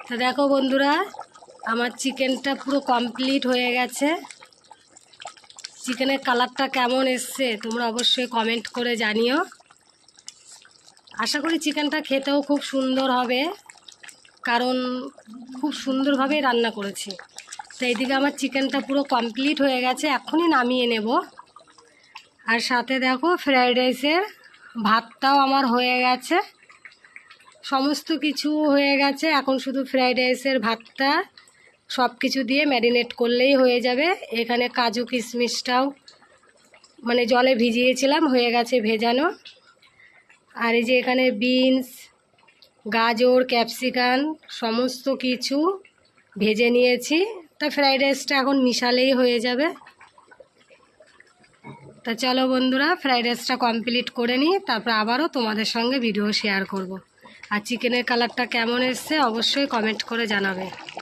তো দেখো বন্ধুরা, আমার চিকেনটা পুরো কমপ্লিট হয়ে গেছে। চিকেনের কালারটা কেমন এসছে তোমরা অবশ্যই কমেন্ট করে জানিও। আশা করি চিকেনটা খেতেও খুব সুন্দর হবে, কারণ খুব সুন্দরভাবেই রান্না করেছি। তো এইদিকে আমার চিকেনটা পুরো কমপ্লিট হয়ে গেছে, এখনই নামিয়ে নেব। আর সাথে দেখো ফ্রাইড রাইসের ভাতটাও আমার হয়ে গেছে, সমস্ত কিছু হয়ে গেছে। এখন শুধু ফ্রাইড রাইসের ভাতটা সব কিছু দিয়ে ম্যারিনেট করলেই হয়ে যাবে। এখানে কাজু কিশমিশটাও মানে জলে ভিজিয়েছিলাম, হয়ে গেছে ভেজানো। আর এই যে এখানে বিনস, গাজর, ক্যাপসিকাম সমস্ত কিছু ভেজে নিয়েছি। তা ফ্রাইড রাইসটা এখন মিশালেই হয়ে যাবে। তা চলো বন্ধুরা, ফ্রাইড রাইসটা কমপ্লিট করে নিই, তারপর আবারও তোমাদের সঙ্গে ভিডিও শেয়ার করব। আর চিকেনের কালারটা কেমন এসছে অবশ্যই কমেন্ট করে জানাবে।